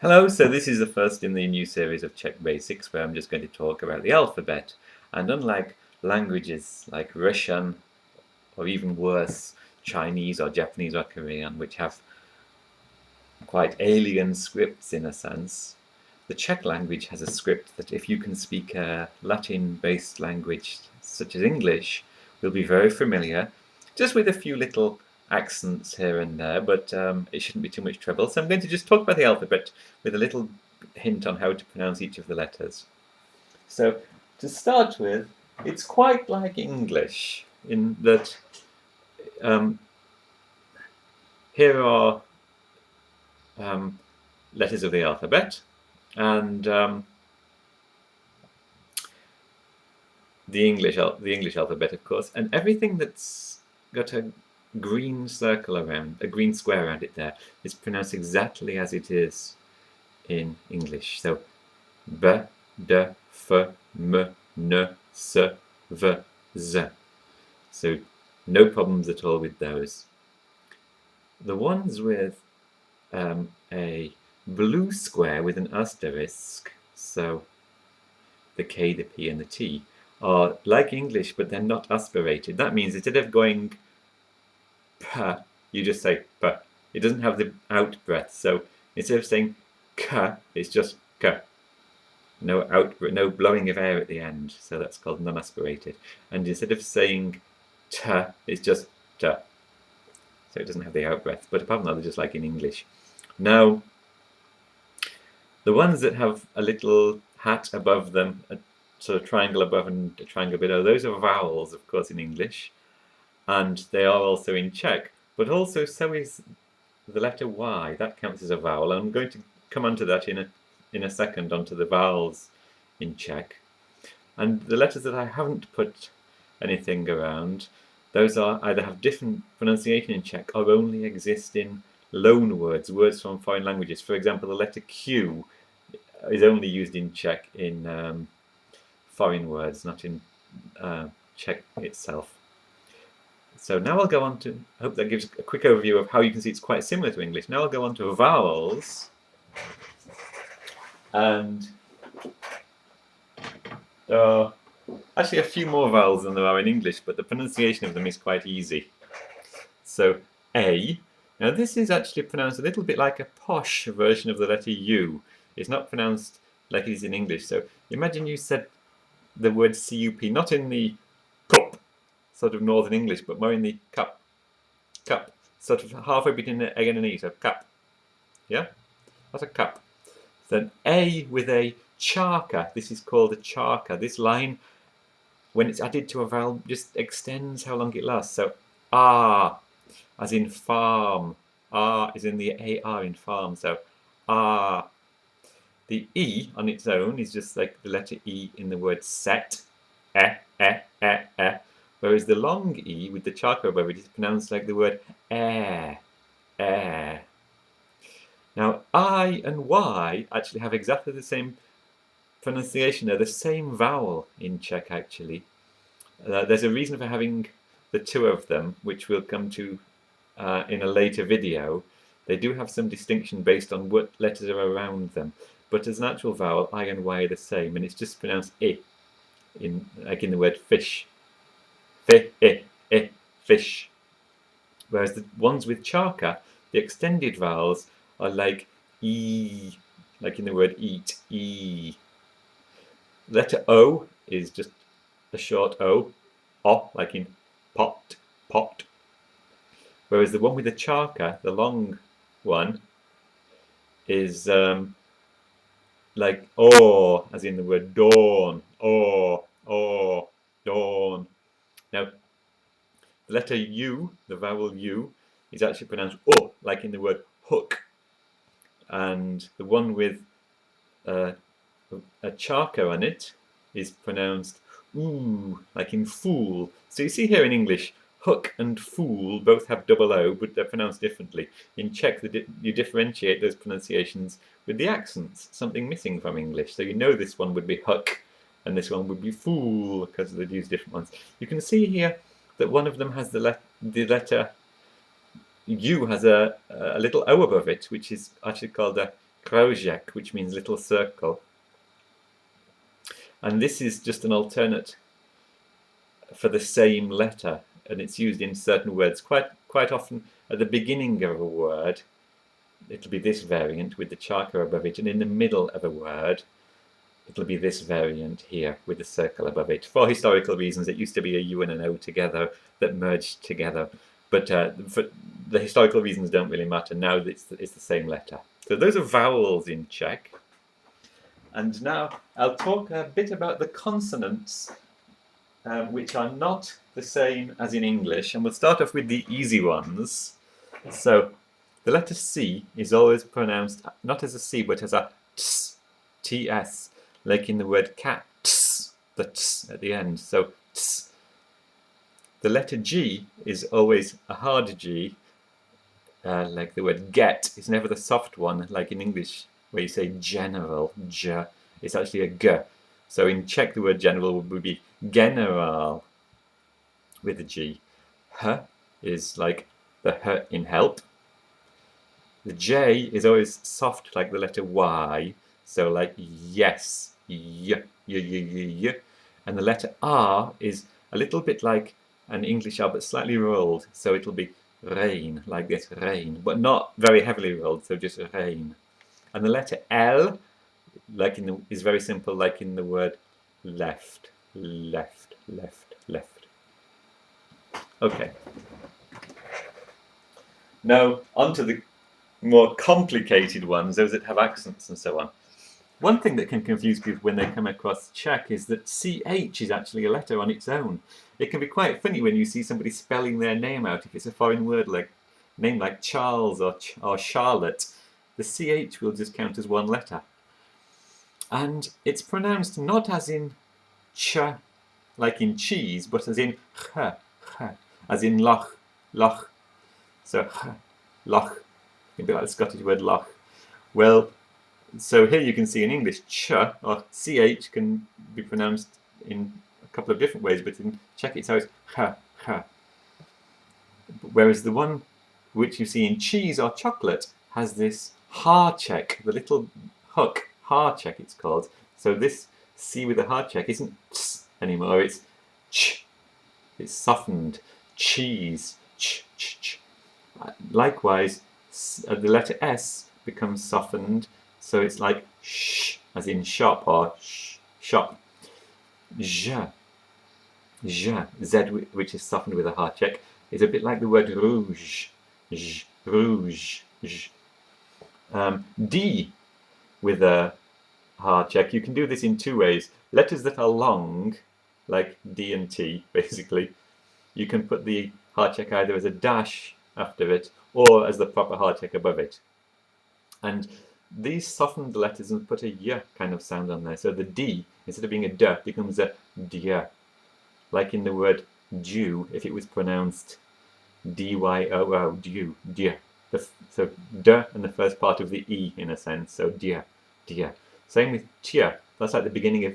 Hello, so this is the first in the new series of Czech Basics where I'm just going to talk about the alphabet. And unlike languages like Russian or even worse, Chinese or Japanese or Korean, which have quite alien scripts in a sense, the Czech language has a script that if you can speak a Latin-based language such as English, will be very familiar, just with a few little accents here and there, but it shouldn't be too much trouble. So I'm going to just talk about the alphabet with a little hint on how to pronounce each of the letters. So to start with, it's quite like English in that here are letters of the alphabet, and the English alphabet, of course, and everything that's got a green circle around, a green square around it there, is pronounced exactly as it is in English. So b, d, f, m, n, s, v, z. So no problems at all with those. The ones with a blue square with an asterisk, so the K, the P, and the T, are like English, but they're not aspirated. That means instead of going P, you just say P. It doesn't have the out breath. So instead of saying K, it's just K. No out, no blowing of air at the end. So that's called non-aspirated. And instead of saying T, it's just T. So it doesn't have the out breath. But apart from that, they're just like in English. Now, the ones that have a little hat above them, a sort of triangle above and a triangle below, those are vowels, of course, in English. And they are also in Czech. But also, so is the letter Y. That counts as a vowel. I'm going to come onto that in a second, onto the vowels in Czech. And the letters that I haven't put anything around, those are either have different pronunciation in Czech or only exist in loan words, words from foreign languages. For example, the letter Q is only used in Czech in foreign words, not in Czech itself. So now I'll go on to, I hope that gives a quick overview of how you can see it's quite similar to English. Now I'll go on to vowels. And there are actually a few more vowels than there are in English, but the pronunciation of them is quite easy. So A. Now this is actually pronounced a little bit like a posh version of the letter U. It's not pronounced like it is in English. So imagine you said the word CUP, not in the cup, sort of Northern English, but more in the cup, sort of halfway between the A and an E, so cup. Yeah? That's a cup. Then A with a charka, this is called a charka. This line, when it's added to a vowel, just extends how long it lasts. So ah, as in farm. Ah is in the AR in farm, so ah. The E on its own is just like the letter E in the word set, whereas the long E with the charka above it is pronounced like the word air, air. Now I and Y actually have exactly the same pronunciation. They're the same vowel in Czech actually. There's a reason for having the two of them, which we'll come to in a later video. They do have some distinction based on what letters are around them. But as an actual vowel, I and Y are the same, and it's just pronounced I, like in the word fish. Fish. Whereas the ones with charka, the extended vowels are like E, like in the word eat, E. Letter O is just a short O, like in pot. Whereas the one with the charka, the long one, is like or, as in the word dawn, or, dawn. Now, the letter U, the vowel U, is actually pronounced O, like in the word hook. And the one with a charka on it is pronounced oo, like in fool. So you see here in English, hook and fool both have double O, but they're pronounced differently. In Czech, you differentiate those pronunciations with the accents, something missing from English. So you know this one would be hook, and this one would be fool, because they use different ones. You can see here that one of them has the letter U has a little O above it, which is actually called a kroužek, which means little circle. And this is just an alternate for the same letter, and it's used in certain words quite often at the beginning of a word. It'll be this variant with the chaka above it, and in the middle of a word it'll be this variant here with the circle above it. For historical reasons, it used to be a U and an O together that merged together, but for the historical reasons don't really matter. Now it's the same letter. So those are vowels in Czech. And now I'll talk a bit about the consonants, which are not the same as in English, and we'll start off with the easy ones. So the letter C is always pronounced not as a C but as a ts, ts, like in the word cat, ts, the ts at the end. So ts. The letter G is always a hard G, like the word get is never the soft one, like in English where you say general, j, it's actually a g. So in Czech the word general would be generál with a G. H is like the h in help. The J is always soft like the letter Y, so like yes, y, y, y, y, y. And the letter R is a little bit like an English R but slightly rolled, so it'll be rain, like this, rain, but not very heavily rolled, so just rain. And the letter L, like is very simple, like in the word left, left, left, left. Okay. Now on to the more complicated ones, those that have accents and so on. One thing that can confuse people when they come across Czech is that CH is actually a letter on its own. It can be quite funny when you see somebody spelling their name out. If it's a foreign word like name like Charles or Charlotte, the CH will just count as one letter. And it's pronounced not as in ch, like in cheese, but as in ch, as in loch, loch. So loch, it'd be like the Scottish word loch. Well, so here you can see in English ch or ch can be pronounced in a couple of different ways, but in Czech it's always ch. Whereas the one which you see in cheese or chocolate has this háček, the little hook, háček it's called. So this C with the háček isn't ts anymore, it's ch. It's softened. Cheese, ch, ch, ch. Likewise, the letter S becomes softened, so it's like sh, as in shop or shop. Z, Z, which is softened with a háček, is a bit like the word rouge, rouge. D with a háček, you can do this in two ways. Letters that are long, like D and T, basically, you can put the háček either as a dash after it or as the proper háček above it. And these softened letters and put a y kind of sound on there. So the D, instead of being a d, becomes a dy. Like in the word dew, if it was pronounced dyo, dew, dew. So d and the first part of the E in a sense, so dear, dear. Same with tia, that's like the beginning of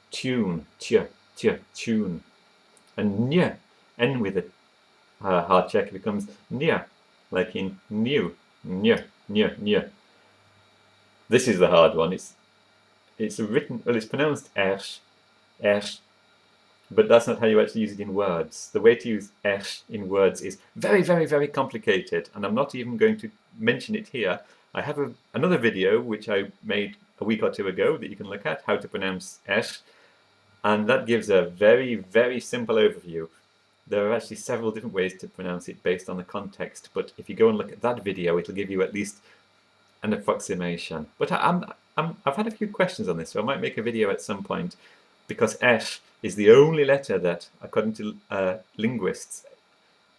tune, tia, tia, tune. And nya, N with a háček becomes nya, like in new, nya, nya, nya. This is the hard one. It's written, well, it's pronounced ersh, ersh, but that's not how you actually use it in words. The way to use ersh in words is very, very, very complicated, and I'm not even going to mention it here. I have another video which I made a week or two ago that you can look at, how to pronounce ersh, and that gives a very, very simple overview. There are actually several different ways to pronounce it based on the context, but if you go and look at that video, it'll give you at least an approximation. But I've had a few questions on this, so I might make a video at some point, because ersh is the only letter that, according to linguists,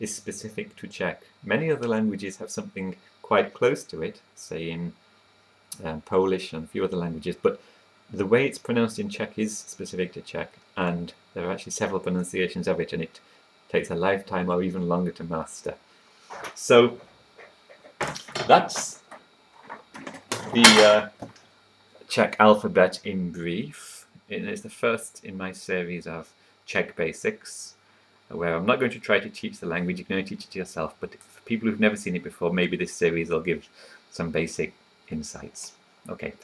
is specific to Czech. Many other languages have something quite close to it, say in Polish and a few other languages, but the way it's pronounced in Czech is specific to Czech, and there are actually several pronunciations of it, and it takes a lifetime or even longer to master. So that's the Czech alphabet in brief. It's the first in my series of Czech basics, where I'm not going to try to teach the language, you can only teach it to yourself, but for people who've never seen it before, maybe this series will give some basic insights. Okay.